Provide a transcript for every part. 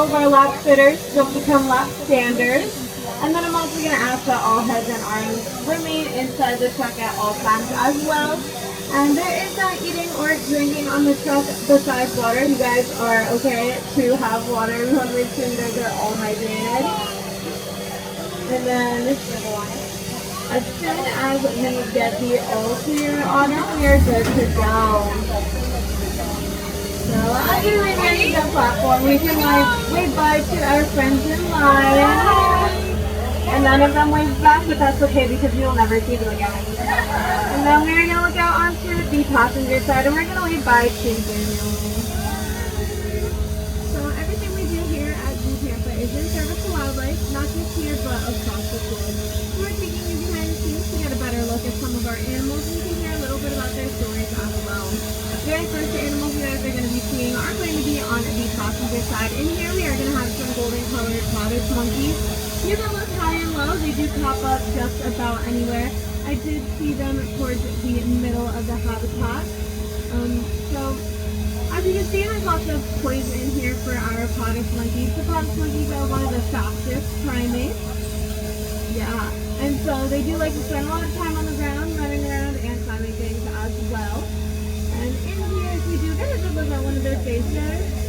all of our lap sitters still become lap standers. And then I'm also going to ask that all heads and arms remain inside the truck at all times as well. And there is not eating or drinking on the truck besides water. You guys are okay to have water. We want to make sure you guys are all hydrated. And then as soon as we get the all clear on it, we are good to go. So as we leave the platform, we can wave bye to our friends in line. And none of them wave back, but that's okay because we will never see them again. And then we're going to look out onto the passenger side and we're going to wave bye to Daniel. So everything we do here at ZooTampa is in service to wildlife, not just here but across the globe. So we're taking you behind the scenes to get a better look at some of our animals and you can hear a little bit about their stories as well. The very first animals you guys are going to be seeing are going to be on the passenger side. In here we are going to have some golden colored tortoise monkeys. You can look high and low, they do pop up just about anywhere. I did see them towards the middle of the habitat. So as you can see, there's lots of toys in here for our potted monkeys. The potted monkeys are one of the fastest primates. Yeah, and so they do like to spend a lot of time on the ground, running around and climbing things as well. And in here, we do get a good look at one of their faces.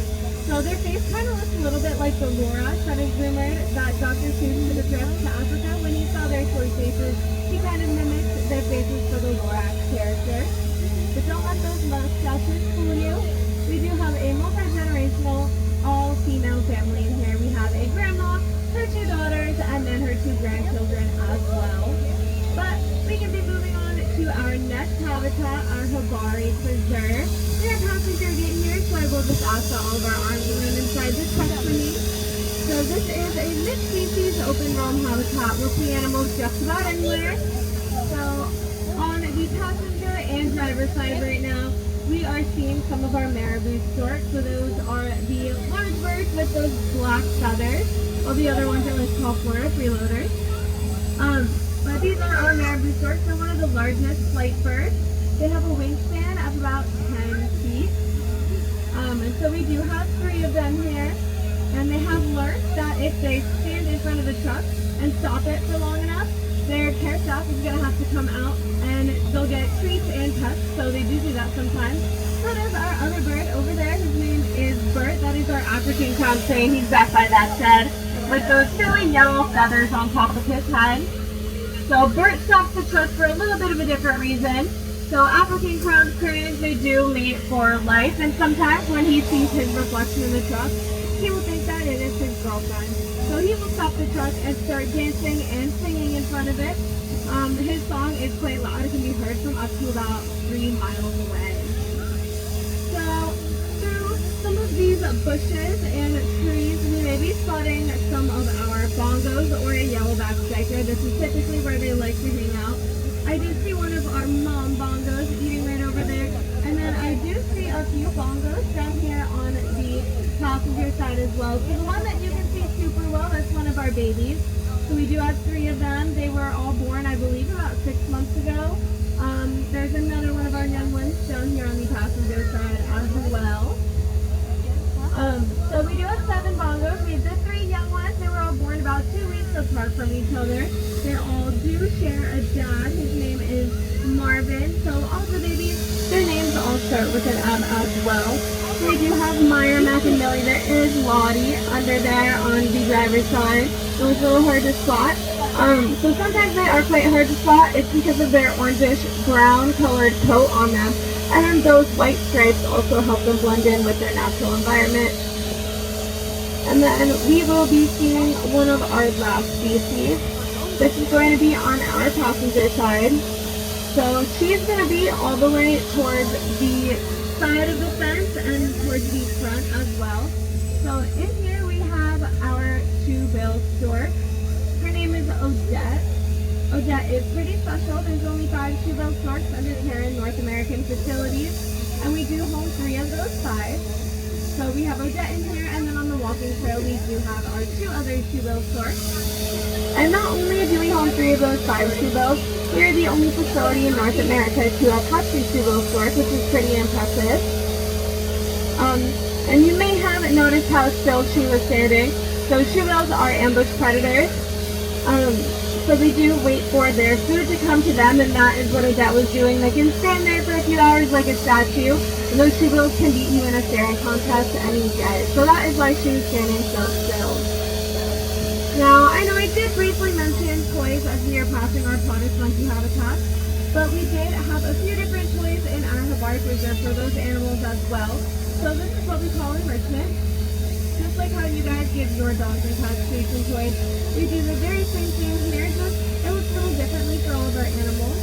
So their face kind of looks a little bit like the Lorax that is rumored that Dr. Seuss took a trip to Africa. When he saw their toy faces, he kind of mimicked their faces for the Lorax character. But don't let those mustaches fool you. We do have a multi-generational, all-female family in here. We have a grandma, her 2 daughters, and then her 2 grandchildren as well. But we can be moving on to our next habitat, our Habari Preserve. We have passenger gate here, so I will just ask that all of our arms remain inside this truck for me. So this is a mixed species open roam habitat. We'll see animals just about anywhere. So on the passenger and driver side right now, we are seeing some of our marabou storks. So those are the large birds with those black feathers. All the other ones are like called Florida freeloaders. But these are our marabou storks. They're one of the largest flight birds. They have a wingspan of about 10 feet. And so we do have 3 of them here. And they have learned that if they stand in front of the truck and stop it for long enough, their care staff is going to have to come out and they'll get treats and pets. So they do that sometimes. So there's our other bird over there. His name is Bert. That is our African crowned crane. He's back by that shed with those silly yellow feathers on top of his head. So Bert stops the truck for a little bit of a different reason. So African crowned cranes, they do mate for life, and sometimes when he sees his reflection in the truck, he will think that it is his girlfriend. So he will stop the truck and start dancing and singing in front of it. His song is quite loud. It can be heard from up to about 3 miles away. So through some of these bushes and trees, we may be spotting some of our bongos or a yellowback striker. This is typically where they like to hang out. I did see one of our mom bongos eating right over there. And then I do see a few bongos down here on the passenger side as well. So the one that you can see super well, that's one of our babies. So we do have 3 of them. They were all born, I believe, about 6 months ago. There's another one of our young ones down here on the passenger side as well. So we do have 7 bongos. We have the 3 young ones. They were all born about 2 weeks apart from each other. They all do share a dad. His name is Marvin. So all the babies, their names all start with an M as well. So we do have Meyer, Mac, and Millie. There is Lottie under there on the driver's side. It was a little hard to spot. So sometimes they are quite hard to spot. It's because of their orangish brown colored coat on them. And then those white stripes also help them blend in with their natural environment. And then we will be seeing one of our last species. This is going to be on our passenger side. So she's going to be all the way towards the side of the fence and towards the front as well. So in here we have our Shoebill stork. Her name is Odette. Odette is pretty special. There's only 5 Shoebill storks under care in North American facilities, and we do home 3 of those 5. So we have Odette in here, and then on the walking trail we do have our 2 other Shoebill storks. And not only do we home 3 of those 5 Shoebills, we are the only facility in North America to have hatched a Shoebill stork, which is pretty impressive. And you may have noticed how still she was standing. So shoebills are ambush predators. So they do wait for their food to come to them, and that is what Odette was doing. They can stand there for a few hours like a statue, and those shoebills can beat you in a staring contest any day. So that is why she was standing so still. Now, I know I did briefly mention toys as we are passing our potted monkey habitat, but we did have a few different toys in our Havard reserve for those animals as well. So this is what we call enrichment. Just like how you guys give your dogs and cats treats and toys, we do the very same thing here, just it looks a little differently for all of our animals.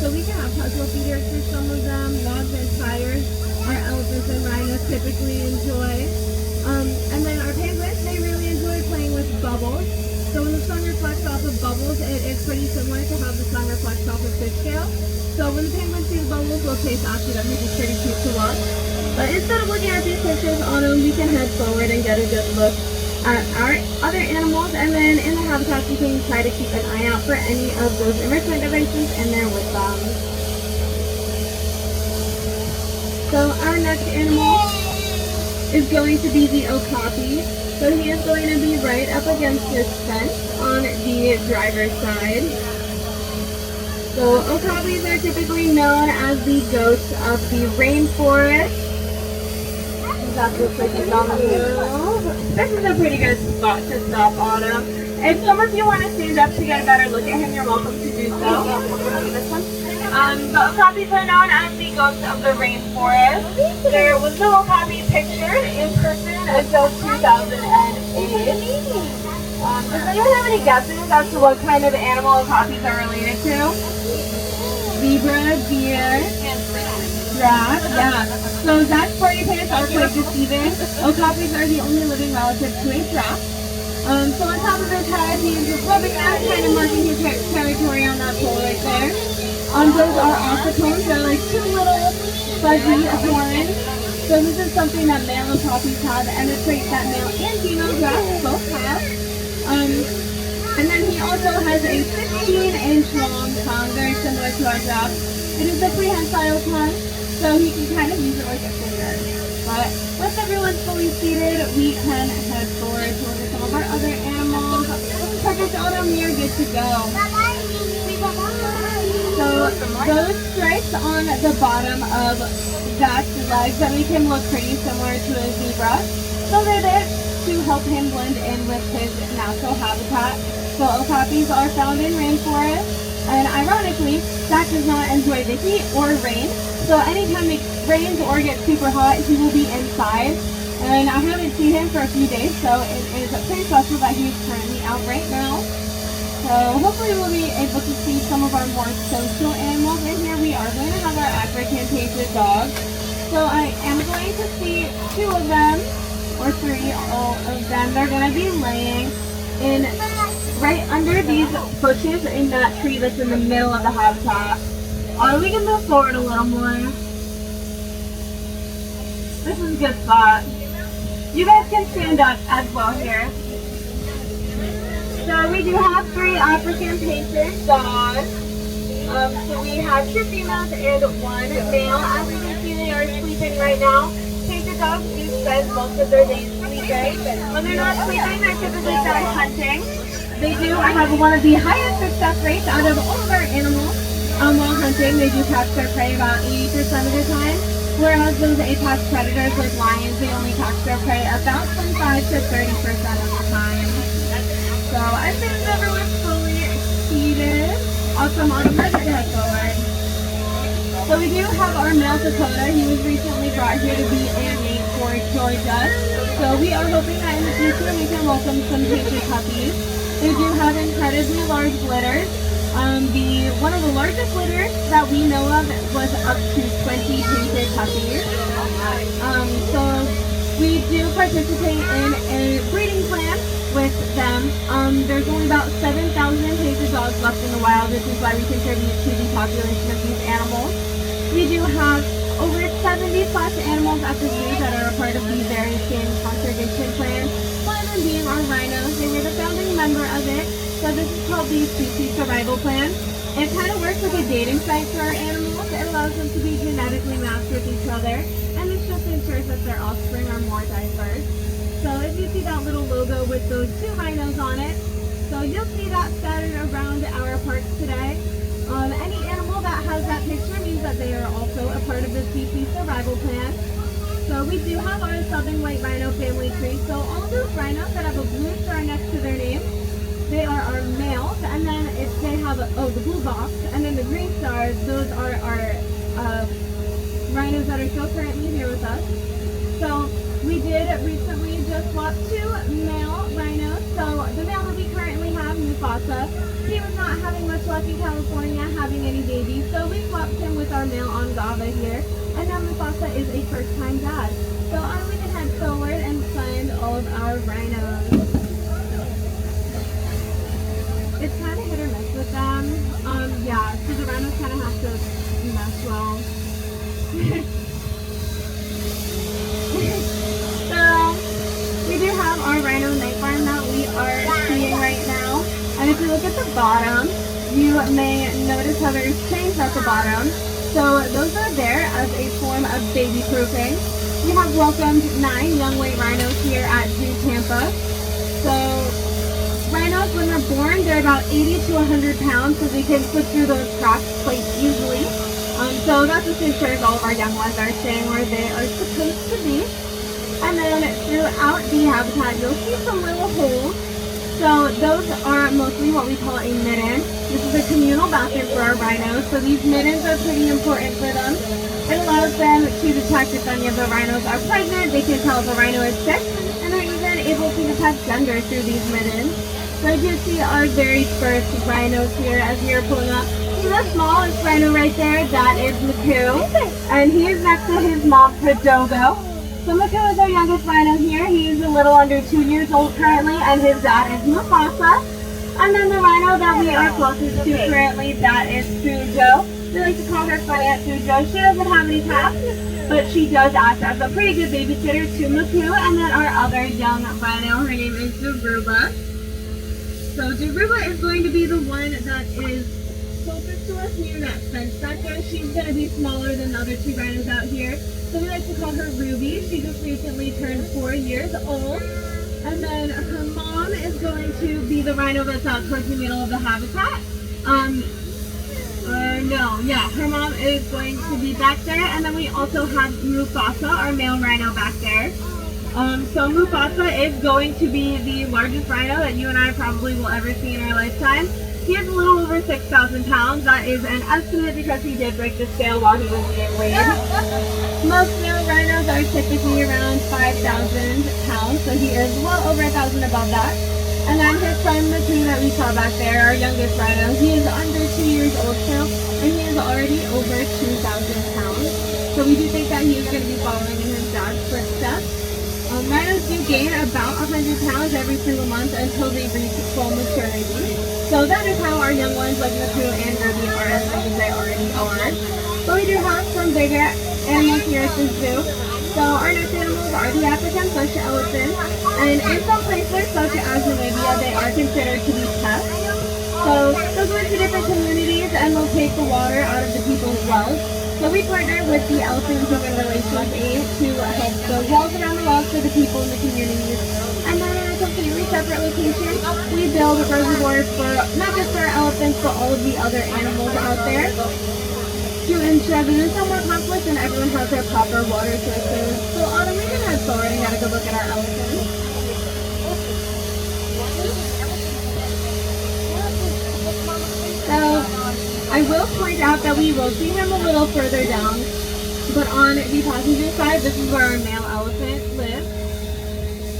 So we can have puzzle feeders for some of them, logs and tires, our elephants and rhinos typically enjoy. And then our penguins, they really enjoy playing with bubbles. So when the sun reflects off of bubbles, it is pretty similar to how the sun reflects off of fish scales. So when the penguins see the bubbles, they'll chase after them, which is pretty cute to watch. But instead of looking at these pictures on them, we can head forward and get a good look at our other animals. And then in the habitats, you can try to keep an eye out for any of those enrichment devices in there with them. So our next animal is going to be the okapi. So he is going to be right up against this fence on the driver's side. So okapis are typically known as the ghosts of the rainforest. That looks like he's on the move. This is a pretty good spot to stop on him. If some of you want to stand up to get a better look at him, you're welcome to do so. This one. The okapis are known as the ghosts of the rainforest. There was no okapi pictured in person until 2008. Does anyone have any guesses as to what kind of animal okapis are related to? Zebra, deer, giraffe, yeah. So Zach's party pants are quite deceiving. Okapis are the only living relative to a giraffe. So on top of his head, he's rubbing out, kind of marking his territory on that pole right there. Those are ossicones. They're like two little fuzzy horns. So this is something that male okapis have, and a trait that male and female giraffes both have. And then he also has a 16-inch long tongue, very similar to our giraffe. It is a prehensile tongue, so he can kind of use it like a finger. But once everyone's fully seated, we can head forward to look at some of our other animals. Perfect, Autumn, you're good to go. So those stripes on the bottom of Zach's legs that make him look pretty similar to a zebra. So they're there to help him blend in with his natural habitat. So okapis are found in rainforests. And ironically, Zach does not enjoy the heat or rain. So anytime it rains or gets super hot, he will be inside. And I haven't seen him for a few days, so it is pretty special that he's currently out right now. So hopefully we'll be able to see some of our more social animals. And here we are going to have our African-painted dogs. So I am going to see two of them, or three of them. They're going to be laying in right under these bushes in that tree that's in the middle of the habitat. We can move forward a little more. This is a good spot. You guys can stand up as well here. So we do have three African painted dogs. So we have two females and one male. As you can see, they are sleeping right now. Painted dogs do spend most of their days sleeping. When they're not sleeping, they're typically found hunting. They do have one of the highest success rates out of all of our animals. While hunting, they do catch their prey about 80% of the time. Whereas those apex predators like lions, they only catch their prey about 25 to 30% of the time. So I think everyone's fully seated. Awesome, Autumn, let's head forward. So we do have our male Dakota. He was recently brought here to be a mate for Georgia. So we are hoping that in the future we can welcome some painted puppies. They do have incredibly large litters. One of the largest litters that we know of was up to 20 painted puppies. So we do participate in a breeding plan with them. There's only about 7,000 painted dogs left in the wild, which is why we contribute to the population of these animals. We do have over 70 plus animals at the zoo that are a part of the very same conservation plan. One of them being our rhinos. They were the founding member of it. So this is called the Species Survival Plan. It kind of works like a dating site for our animals. It allows them to be genetically matched with each other. And it's just a ensures that their offspring are more diverse. So if you see that little logo with those 2 rhinos on it, so you'll see that scattered around our parks today. Any animal that has that picture means that they are also a part of the species survival plan. So we do have our southern white rhino family tree. So all of those rhinos that have a blue star next to their name, they are our males. And then if they have the blue box and then the green stars, those are our rhinos that are still currently here with us. So we did recently just swap 2 male rhinos. So the male that we currently have, Mufasa, he was not having much luck in California having any babies. So we swapped him with our male Angava here. And now Mufasa is a first-time dad. So we can head forward and find all of our rhinos. It's kind of hit or miss with them. Yeah, so the rhinos kind of have to mess well. So, we do have our rhino night farm that we are seeing right now. And if you look at the bottom, you may notice how there's chains at the bottom. So those are there as a form of baby proofing. We have welcomed 9 young white rhinos here at ZooTampa. So rhinos, when they're born, they're about 80 to 100 pounds, so they can slip through those cracks quite easily. So that just ensures all of our young ones are staying where they are supposed to be. And then throughout the habitat, you'll see some little holes. So those are mostly what we call a midden. This is a communal bathroom for our rhinos. So these middens are pretty important for them. It allows them to detect if any of the rhinos are pregnant. They can tell if a rhino is sick. And they're even able to detect gender through these middens. So you see our very first rhinos here as we are pulling up. So the smallest rhino right there, that is Maku. And he is next to his mom, Padogo. So Maku is our youngest rhino here. He is a little under 2 years old currently, and his dad is Mufasa. And then the rhino that we are closest to currently, that is Sujo. We like to call her Funny Aunt Sujo. She doesn't have any cats, but she does act as a pretty good babysitter to Maku. And then our other young rhino, her name is Daruba. So Daruba is going to be the one that is closest to us near that fence back there. She's going to be smaller than the other 2 rhinos out here. So we like to call her Ruby. She just recently turned 4 years old. And then her mom is going to be the rhino that's out towards the middle of the habitat. Her mom is going to be back there. And then we also have Mufasa, our male rhino, back there. So Mufasa is going to be the largest rhino that you and I probably will ever see in our lifetime. He is a little over 6,000 pounds. That is an estimate because he did break the scale while he was being weighed. Most male rhinos are typically around 5,000 pounds, so he is well over 1,000 above that. And then his son, Maku, that we saw back there, our youngest rhino, he is under 2 years old still, and he is already over 2,000 pounds. So we do think that he is going to be following in his dad's footsteps. Rhinos do gain about 100 pounds every single month until they reach full maturity. So that is how our young ones like Maku and Ruby are as big as they already are. But we do have some bigger animals here at the zoo. So our next animals are the African bush elephants. And in some places, such as Namibia, they are considered to be pests. So those go into different communities and will take the water out of the people's wells. So we partner with the Elephant Human Relations Aid to help build walls around the wells for the people in the communities. And then in a completely separate location, we build reservoirs for not just for our elephants, but all of the other animals out there to ensure that there's no more conflict and everyone has their proper water sources. So Autumn, we can head forward and get a good look at our elephants. So I will point out that we will see him a little further down, but on the passenger side, this is where our male elephant lives.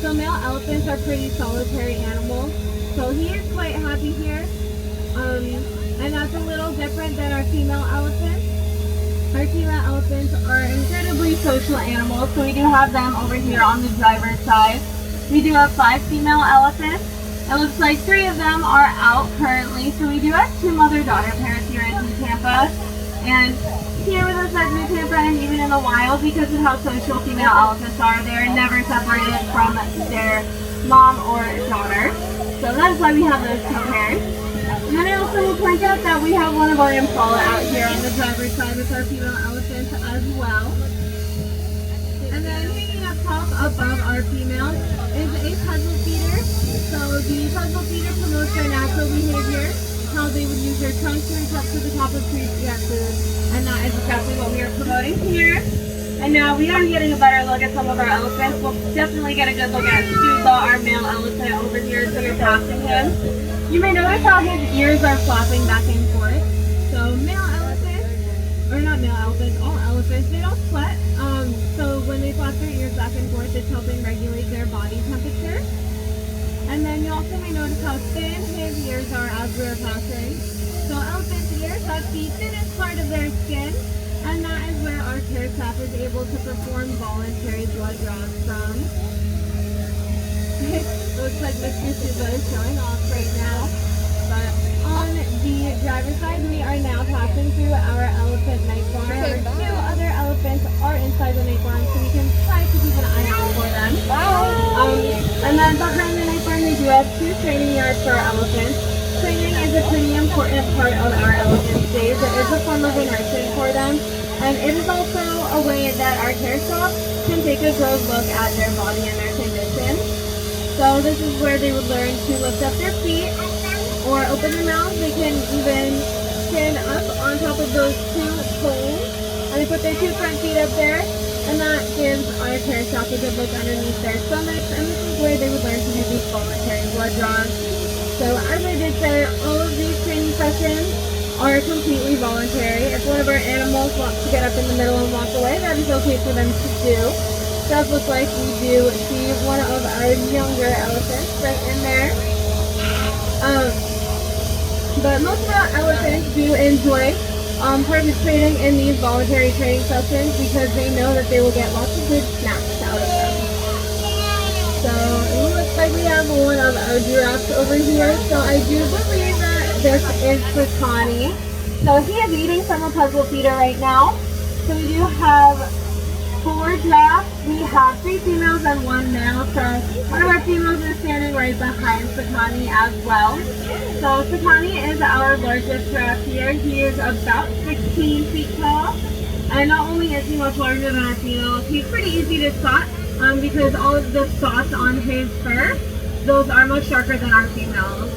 So male elephants are pretty solitary animals, so he is quite happy here, and that's a little different than our female elephants. Our female elephants are incredibly social animals, so we do have them over here on the driver's side. We do have 5 female elephants. It looks like 3 of them are out currently, so we do have 2 mother-daughter pairs here at ZooTampa. And here with us at ZooTampa and even in the wild, because of how social female elephants are, they're never separated from their mom or daughter. So that's why we have those 2 pairs. And then I also will point out that we have one of our impala out here on the driver's side with our female elephants as well. And then hanging up top above our female is a puzzle feeder. So the puzzle feeder promotes their natural behavior, how they would use their trunk to reach up to the top of trees to get food. And that is exactly what we are promoting here. And now we are getting a better look at some of our elephants. We'll definitely get a good look at Shoebill, our male elephant over here, so you're passing him. You may notice how his ears are flapping back and forth. So male elephants, or not male elephants, all elephants, they don't sweat. So when they flap their ears back and forth, it's helping regulate their body temperature. And then you also may notice how thin his ears are as we're passing. So elephant's ears, that's the thinnest part of their skin. And that is where our care staff is able to perform voluntary blood draws from. Looks like Mr. Suba is showing off right now. But on the driver's side, we are now passing through our elephant night barn. Our two other elephants are inside the night barn, so we can try to keep an eye out for them. And then behind the night barn, we do have 2 training yards for our elephants. Training is a pretty important part of our elephants' days. It is a form of enrichment for them, and it is also a way that our care staff can take a good look at their body and their condition. So this is where they would learn to lift up their feet or open their mouths. They can even stand up on top of those 2 poles, and they put their 2 front feet up there, and that gives our care staff a good look underneath their stomachs, and this is where they would learn to do these voluntary blood draws. So as I did say, all of these training sessions are completely voluntary. If one of our animals wants to get up in the middle and walk away, that is okay for them to do. It does look like we do see one of our younger elephants right in there. But most of our elephants do enjoy participating in these voluntary training sessions because they know that they will get lots of good snacks out of them. So it looks like we have one of our giraffes over here. So I do believe that this is Satani. So he is eating from a puzzle feeder right now. So we do have 4 giraffes. We have 3 females and 1 male. So one of our females is standing right behind Satani as well. So Satani is our largest giraffe here. He is about 16 feet tall. And not only is he much larger than our females, he's pretty easy to spot. Because all of the spots on his fur, those are much darker than our females.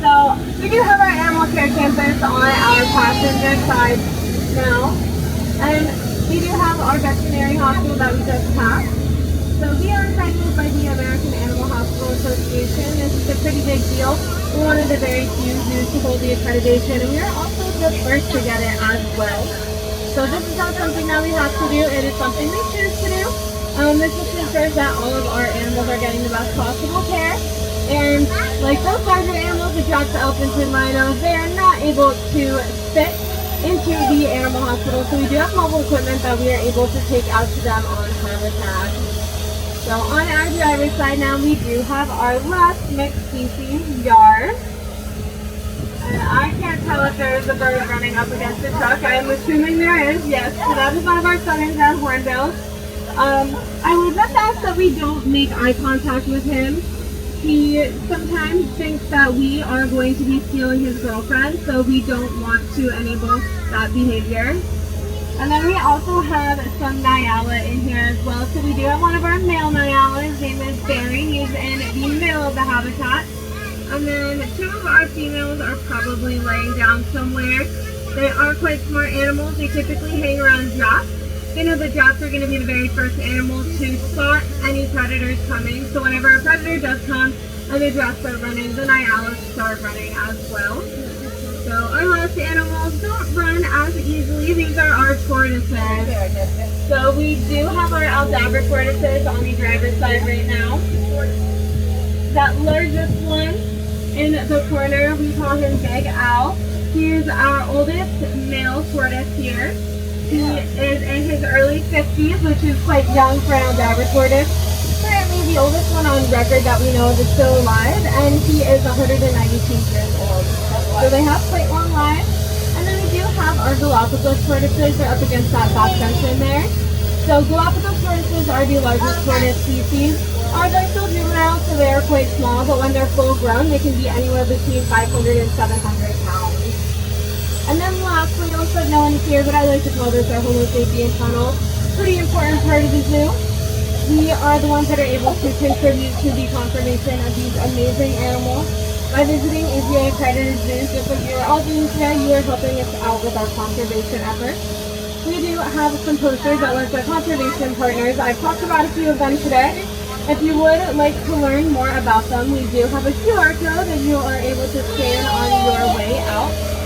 So we do have our animal care campus on our passenger side now, and we do have our veterinary hospital that we just passed. So we are accredited by the American Animal Hospital Association. This is a pretty big deal. We're one of the very few zoos to hold the accreditation, and we are also the first to get it as well. So this is not something that we have to do, it is something we choose to do. This just ensures that all of our animals are getting the best possible care. And like those larger animals, the giraffes, elephants, and rhinos, they are not able to fit into the animal hospital. So we do have mobile equipment that we are able to take out to them on habitat. So on our driver's side now, we do have our last mixed species yard. And I can't tell if there is a bird running up against the truck. I am assuming there is, yes. So that is one of our southern ground hornbills. I would just ask that we don't make eye contact with him. He sometimes thinks that we are going to be stealing his girlfriend, so we don't want to enable that behavior. And then we also have some niala in here as well. So we do have one of our male niala. His name is Barry. He's in the middle of the habitat. And then 2 of our females are probably laying down somewhere. They are quite smart animals. They typically hang around giraffes. They know the giraffes are going to be the very first animal to spot any predators coming. So whenever a predator does come and the giraffes start running, the nyalas start running as well. So our last animals don't run as easily. These are our tortoises. So we do have our Aldabra tortoises on the driver's side right now. That largest one in the corner, we call him Big Al. He is our oldest male tortoise here. He is in his early 50s, which is quite young for an Aldabra tortoise. Currently the oldest one on record that we know of is still alive, and he is 192 years old. So they have quite long lives. And then we do have our Galapagos tortoises. They're up against that back section there. So Galapagos tortoises are the largest tortoise species. They're still juvenile, so they are quite small, but when they're full grown, they can be anywhere between 500 and 700 pounds. And then lastly, it looks like no one is here, but I like to call this our Homo sapien tunnel. pretty important part of the zoo. We are the ones that are able to contribute to the conservation of these amazing animals. By visiting APA accredited zoos, just like you are all doing today, you are helping us out with our conservation efforts. We do have some posters that list our conservation partners. I've talked about a few of them today. If you would like to learn more about them, we do have a QR code that you are able to scan on your way out.